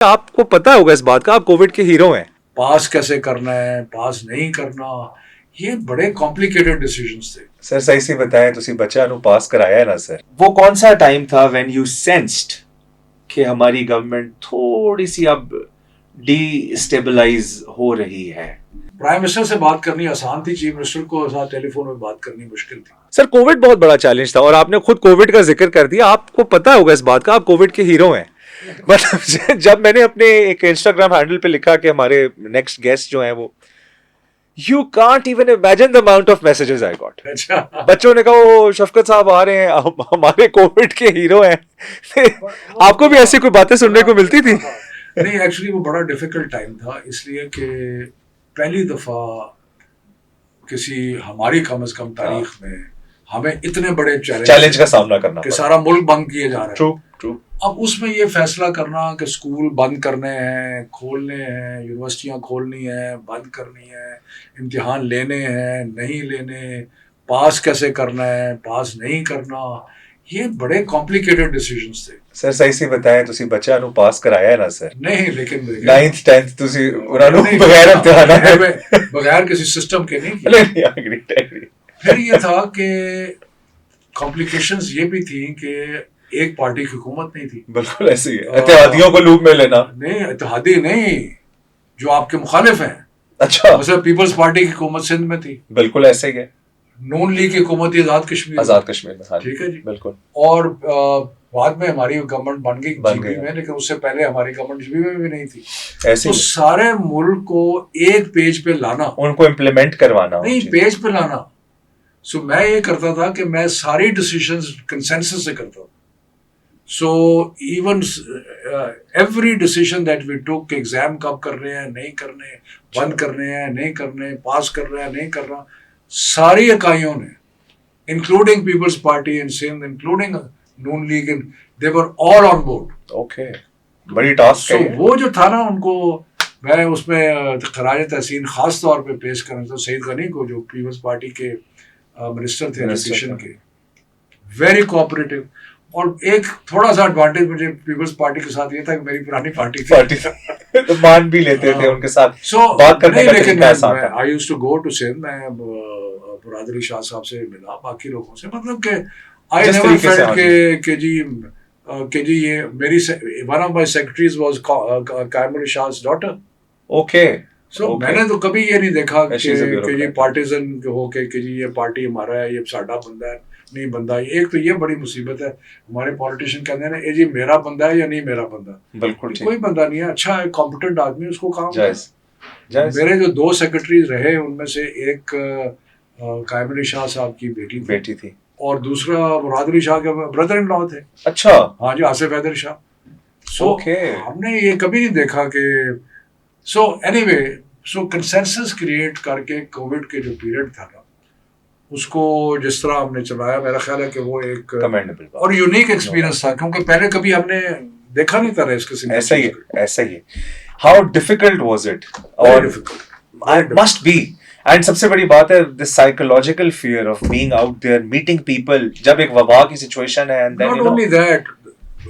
آپ کو پتا ہوگا اس بات کا, آپ کووڈ کے ہیرو ہیں. پاس کیسے کرنا ہے, پاس نہیں کرنا, یہ بڑے کمپلیکیٹڈ ڈیسیژنز تھے. سر صحیح سے بتائیں, تسی بچہ نو پاس کرایا ہے نا سر, وہ کون سا ٹائم تھا وین یو سینسڈ کہ ہماری گورنمنٹ تھوڑی سی اب ڈی اسٹیبلائز ہو رہی ہے؟ پرائم منسٹر سے بات کرنی آسان تھی, چیف منسٹر کو ساتھ ٹیلی فون میں بات کرنی مشکل تھی. سر کووڈ بہت بڑا چیلنج تھا, اور آپ نے خود کووڈ کا ذکر کر دیا. آپ کو پتا ہوگا اس بات کا, آپ کووڈ کے ہیرو ہیں. مطلب جب میں نے اپنے ایک انسٹاگرام ہینڈل پہ لکھا کہ ہمارے نیکسٹ گیسٹ جو ہیں وہ, you can't even imagine the amount of messages I got. بچوں نے کہا وہ شفقت صاحب آ رہے ہیں, ہمارے کووڈ کے ہیرو ہیں. آپ کو بھی ایسی کوئی باتیں سننے کو ملتی تھی؟ نہیں, ایکچولی وہ بڑا ڈیفیکلٹ ٹائم تھا, اس لیے کہ پہلی دفعہ کسی ہماری کم از کم تاریخ میں ہمیں اتنے بڑے چیلنج کا سامنا کرنا کہ سارا ملک بند کیے جا رہا ہے. ٹرو. اب اس میں یہ فیصلہ کرنا کہ اسکول بند کرنے ہیں, کھولنے ہیں, یونیورسٹیاں کھولنی ہیں, بند کرنی ہیں, امتحان لینے ہیں, نہیں لینے, پاس کیسے کرنا ہے, پاس نہیں کرنا, یہ بڑے کمپلیکیٹڈ ڈیسیژنز تھے. سر صحیح سے بتائیں, تسی بچہ نو پاس کرایا ہے نا سر؟ نہیں, لیکن 9th 10th تسی انہاں نو بغیر امتحان بغیر کسی سسٹم کے نہیں کیا. پھر یہ تھا کہ کمپلیکیشنز یہ بھی تھیں کہ ایک پارٹی کی حکومت نہیں تھی. بالکل ایسے ہی ہے, اتحادیوں کو لوپ میں لینا. نہیں, اتحادی نہیں, جو آپ کے مخالف ہیں. اچھا, مثلا پیپلز پارٹی کی حکومت سندھ میں تھی. بالکل ایسے ہی ہے. نون لیگ کی حکومت تھی آزاد کشمیر میں. ٹھیک ہے جی, بالکل. اور بعد میں ہماری گورنمنٹ بن گئی جی پی میں, لیکن اس سے پہلے ہماری گورنمنٹ جی پی میں بھی نہیں تھی. تو سارے ملک کو ایک پیج پہ لانا, ان کو امپلیمنٹ کروانا, نہیں پیج پہ لانا. سو میں یہ کرتا تھا کہ میں ساری ڈیسیژنز کنسنسس سے کرتا ہوں. So even every decision that we took کہ ایگزام کب کر رہے ہیں, نہیں کرنے, بند کرنے ہیں, نہیں کرنے, پاس کر رہے ہیں, نہیں کر رہا, ساری اکائیوں نے, including Peoples Party in Sindh, including Noon League, they were all on board. Okay, بڑی ٹاسک ہے. وہ جو تھا نا, ان کو میں اس میں خراج تحسین خاص طور پہ پیش کرنا تھا سعید غنی کو, جو پیپلز پارٹی کے منسٹر تھے ایجوکیشن کے, ویری کوآپریٹو. اور ایک تھوڑا سا ایڈوانٹیج مجھے پیپلز پارٹی کے ساتھ یہ تھا کہ میری پرانی پارٹی تھی, تو مان بھی لیتے تھے ان کے ساتھ بات کرنے کا. لیکن I used to go to Sindh, میں برادری شاہ صاحب سے ملا, باقی لوگوں سے, مطلب کہ آئی نیور فیلٹ کہ جی یہ میری one of my secretaries was قائم علی شاہ's daughter. اوکے. سو میں نے تو کبھی یہ نہیں دیکھا کہ یہ پارٹیزن ہو کہ جی یہ پارٹی ہمارا ہے, یہ ساڈا بندہ ہے, نہیں بندہ. ایک تو یہ بڑی مصیبت ہے, ہمارے پولیٹیشین کہتے ہیں نا اے جی میرا بندہ ہے یا نہیں میرا بندہ. بالکل کوئی بندہ نہیں ہے, اچھا ہے, کمپیٹنٹ آدمی, اس کو کام. میرے جو 2 سیکرٹریز رہے ان میں سے ایک قائم علی شاہ صاحب کی بیٹی تھی, اور دوسرا مراد علی شاہ کے بردر ان لا تھے. اچھا, ہاں جی, آصف حیدر شاہ. سو ہم نے یہ کبھی نہیں دیکھا کہ سو اینی وے, سو کنسنسس کریٹ کر کے کووڈ کے جو پیریڈ تھا نا, اس کو جس طرح ہم نے چلایا, میرا خیال ہے کہ وہ ایک اور یونیک ایکسپیرینس تھا, کیونکہ پہلے کبھی ہم نے دیکھا نہیں تھا اس قسم. ایسا ہی. How difficult was it? اور مسٹ بی. اینڈ سب سے بڑی بات ہے this psychological fear of being out there, meeting people, جب ایک وبا کی سچویشن ہے. Not only that,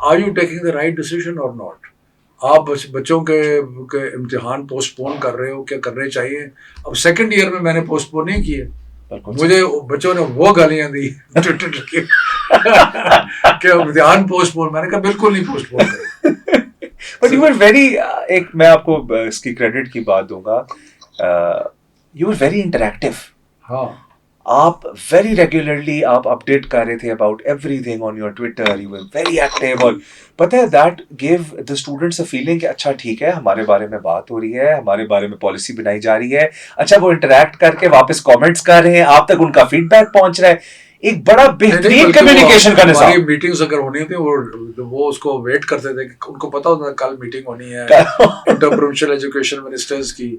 are you taking the right decision or not. آپ بچوں کے امتحان پوسٹ پون کر رہے ہو, کیا کرنے چاہیے. اب سیکنڈ ایئر میں نے پوسٹ پون نہیں کیے, مجھے بچوں نے وہ گالیاں دی کہ امتحان پوسٹ پون. میں نے کہا بالکل نہیں پوسٹ پون کریں. بٹ یو آر ویری, ایک میں آپ کو اس کی کریڈٹ کی بات دوں گا, یو آر ویری انٹریکٹیو. ہاں, آپ ویری ریگولرلی آپ اپڈیٹ کر رہے تھے about every thing on your Twitter, you were very active. اور پتہ ہے that give the students a feeling کہ اچھا ٹھیک ہے, ہمارے بارے میں بات ہو رہی ہے, ہمارے بارے میں پالیسی بنائی جا رہی ہے. اچھا, وہ انٹریکٹ کر کے واپس کامنٹس کر رہے ہیں, آپ تک ان کا فیڈ بیک پہنچ رہا ہے. ایک بڑا بہترین کمیونیکیشن کا نظام. ہماری میٹنگز اگر ہونی تھی وہ اس کو ویٹ کرتے تھے, ان کو پتا ہوتا تھا کل میٹنگ ہونی ہے انٹر پروونشل ایجوکیشن منسٹرز کی.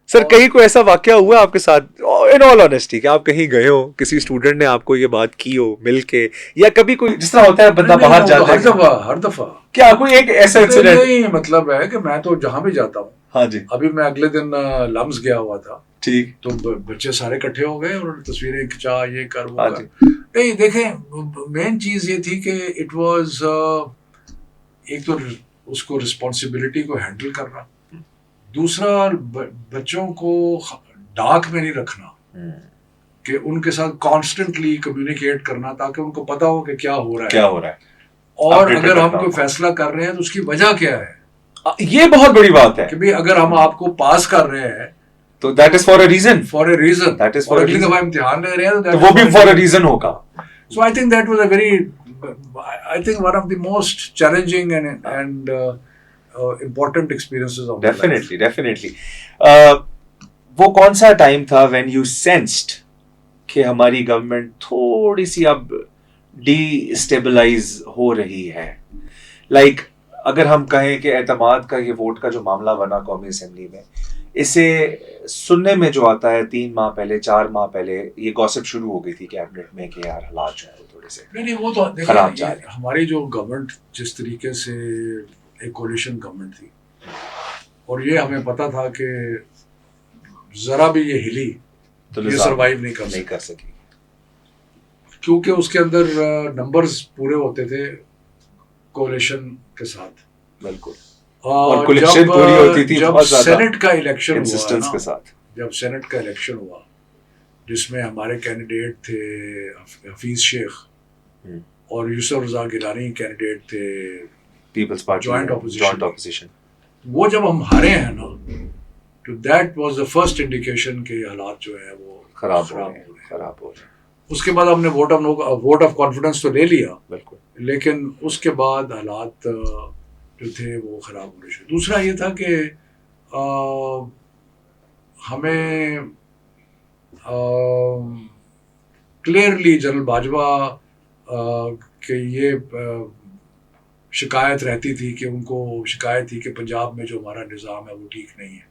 سر کہیں کوئی ایسا واقعہ ہوا آپ کے ساتھ ان آل آنیسٹی کہ آپ کہیں گئے ہو, کسی اسٹوڈنٹ نے آپ کو یہ بات کی ہو مل کے, یا کبھی کوئی جس طرح ہوتا ہے بندہ باہر جاتا ہے ہر دفعہ, کیا کوئی ایک ایسا انسیڈنٹ؟ نہیں, مطلب ہے کہ میں تو جہاں بھی جاتا ہوں. ہاں جی, ابھی میں اگلے دن لمز گیا ہوا تھا, ٹھیک, تو بچے سارے اکٹھے ہو گئے اور تصویریں کھچا, یہ کر وہ کر. نہیں دیکھیں, مین چیز یہ تھی کہ اٹ واز ایک تو اس کو رسپانسبلٹی کو ہینڈل کرنا. دوسرا بچوں کو ڈاک میں نہیں رکھنا کہ ان کے ساتھ کانسٹنٹلی کمیونیکیٹ کرنا تاکہ ان کو پتا ہو کہ کیا ہو رہا ہے اور اگر ہم کوئی فیصلہ کر رہے ہیں تو اس کی وجہ کیا ہے. یہ بہت بڑی بات ہے کہ بھئی اگر ہم آپ کو پاس کر رہے ہیں تو that is for a reason. اور اگلی دفعہ امتحان لے رہے ہیں تو وہ بھی فار اے ریزن ہوگا. So I think that was a very, I think one of the most challenging and important experiences of my life. Definitely. وہ کون سا ٹائم تھا when you sensed کہ ہماری گورنمنٹ تھوڑی سی اب ڈی اسٹیبلائز ہو رہی ہے؟ لائک اگر ہم کہیں کہ اعتماد کا یہ ووٹ کا جو معاملہ بنا قومی اسمبلی میں، اسے سننے میں جو آتا ہے 3 ماہ پہلے 4 ماہ پہلے یہ گوسپ شروع ہو گئی تھی کیبنٹ میں کہ یار حالات جو ہے وہ تھوڑے سے نہیں وہ تو خراب جا رہے ہیں. ہماری جو گورنمنٹ جس طریقے سے ایک کولیشن گورنمنٹ تھی اور یہ ہمیں پتا تھا کہ ذرا بھی یہ ہلی تو یہ سروائیو نہیں کر سکی کیونکہ اس کے اندر نمبرز پورے ہوتے تھے کولیشن کے ساتھ. بالکل. اور کولیشن پوری ہوتی تھی جب سینٹ کا الیکشن انسسٹنس کے ساتھ، جب سینٹ کا الیکشن ہوا جس میں ہمارے کینڈیڈیٹ تھے حفیظ شیخ اور یوسف رضا گیلانی کینڈیڈیٹ تھے پیپلز پارٹی جوائنٹ اپوزیشن، وہ جب ہم ہارے ہیں نا تو that was the first indication کہ حالات جو ہے وہ خراب ہو رہے ہیں. اس کے بعد ہم نے ووٹ آف کانفیڈنس تو لے لیا بالکل، لیکن اس کے بعد حالات جو تھے وہ خراب ہونے شروع. دوسرا یہ تھا کہ ہمیں کلیئرلی جنرل باجوہ کہ یہ شکایت رہتی تھی کہ ان کو شکایت تھی کہ پنجاب میں جو ہمارا نظام ہے وہ ٹھیک نہیں ہے.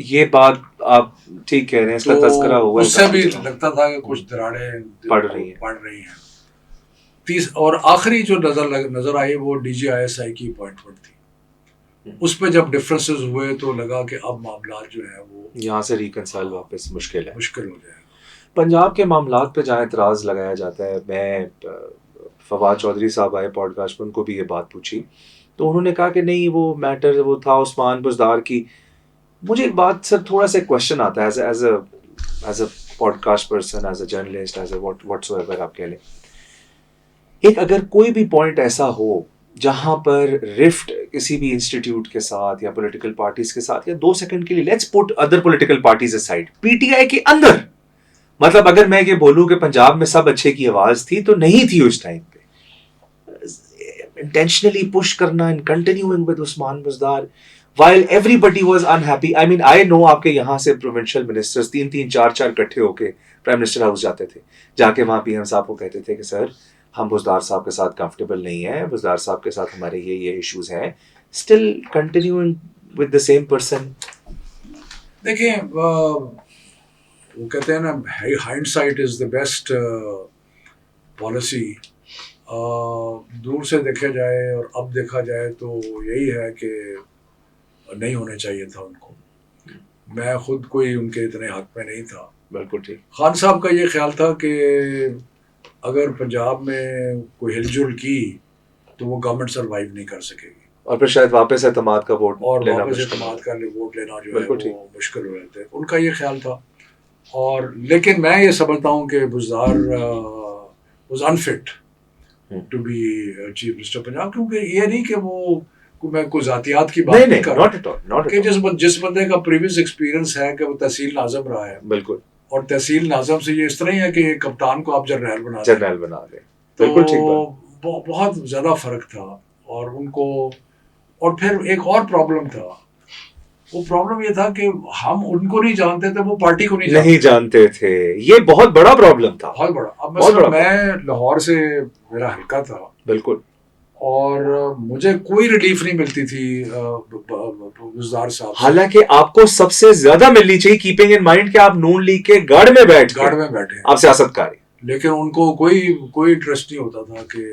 یہ بات آپ ٹھیک کہہ رہے ہیں، اس کا تذکرہ ہوا، اس سے بھی لگتا تھا کہ کچھ دراڑیں پڑ رہی ہیں. اور آخری جو نظر آئی وہ D G I S I کی اپوائنٹمنٹ تھی. اس پہ جب ڈفرینسز ہوئے تو لگا کہ اب معاملات جو ہیں وہ یہاں سے ریکنسائل واپس مشکل ہو جائے گا. پنجاب کے معاملات پہ جہاں اعتراض لگایا جاتا ہے، میں فواد چودھری صاحب آئے پوڈ کاسٹ پہ، ان کو بھی یہ بات پوچھی تو انہوں نے کہا کہ نہیں وہ میٹر وہ تھا عثمان بزدار کی. مجھے ایک بات سر تھوڑا سا کوشچن آتا ہے as a podcast person, as a journalist, as a whatever آپ کہہ لیں، ایک اگر کوئی بھی پوائنٹ ایسا ہو جہاں پر رفٹ کسی بھی انسٹیٹیوٹ کے ساتھ یا پولیٹیکل پارٹیز کے ساتھ، یا 2 سیکنڈ کے لیے let's put other political parties aside, P T I کے اندر، مطلب اگر میں یہ بولوں کہ پنجاب میں سب اچھے کی آواز تھی تو نہیں تھی اس ٹائم پہ. انٹینشنلی پش کرنا and continuing with Usman Buzdar while everybody was unhappy. I mean, I know آپ کے یہاں سے پروونشل منسٹرز 3 4 اکٹھے ہو کے پرائم منسٹر ہاؤس جاتے تھے، جا کے وہاں پی ایم صاحب کو کہتے تھے کہ سر ہم بزدار صاحب کے ساتھ کمفرٹیبل نہیں ہیں، بزدار صاحب کے ساتھ ہمارے یہ ایشوز ہیں. Still continuing with the same person. دیکھیں وہ کہتے ہیں نا hindsight is the best policy. دور سے دیکھا جائے اور اب دیکھا جائے تو یہی ہے کہ نہیں ہونے چاہیے تھا ان کو. میں خود کوئی ان کے اتنے حق میں نہیں تھا. بالکل ٹھیک. خان صاحب کا یہ خیال تھا کہ اگر پنجاب میں کوئی ہل جل کی تو وہ گورنمنٹ سروائیو نہیں کر سکے گی اور پھر شاید واپس اعتماد کا ووٹ اور واپس اعتماد کا ووٹ لینا جو ہے وہ مشکل ہو جاتے. ان کا یہ خیال تھا. اور لیکن میں یہ سمجھتا ہوں کہ Buzdar was unfit to be chief minister Punjab, کیونکہ یہ نہیں کہ وہ میں کوئی ذاتیات کی بات نہیں کر رہا کہ جس بندے کا پریویس ایکسپیرینس ہے کہ وہ تحصیل ناظم رہا ہے. بالکل. اور تحصیل ناظم سے یہ اس طرح ہی ہے کہ کپتان کو آپ جرنیل بنا دیں. بالکل ٹھیک. بہت زیادہ فرق تھا. اور ان کو اور پھر ایک اور پرابلم تھا. وہ پرابلم یہ تھا کہ ہم ان کو نہیں جانتے تھے، وہ پارٹی کو نہیں جانتے تھے. یہ بہت بڑا پرابلم تھا، بہت بڑا. اب مثلا میں لاہور سے میرا حلقہ تھا. بالکل. اور مجھے کوئی ریلیف نہیں ملتی تھی بزدار صاحب، حالانکہ آپ کو سب سے زیادہ ملنی چاہیے، کیپنگ ان مائنڈ کہ آپ نون لیگ کے گڑھ میں بیٹھے آپ سیاست کاری. لیکن ان کو کوئی انٹرسٹ نہیں ہوتا تھا کہ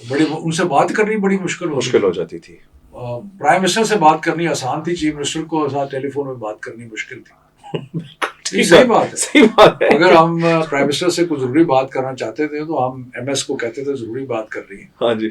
بڑی ان سے بات کرنی بڑی مشکل ہو جاتی تھی. پرائم منسٹر سے بات کرنی آسان تھی، چیف منسٹر کو ساتھ ٹیلی فون میں بات کرنی مشکل تھی. صحیح بات ہے. اگر ہم پرائم منسٹر سے کوئی ضروری بات کرنا چاہتے تھے تو ہم ایم ایس کو کہتے تھے ضروری بات کر رہی ہے، ہاں جی،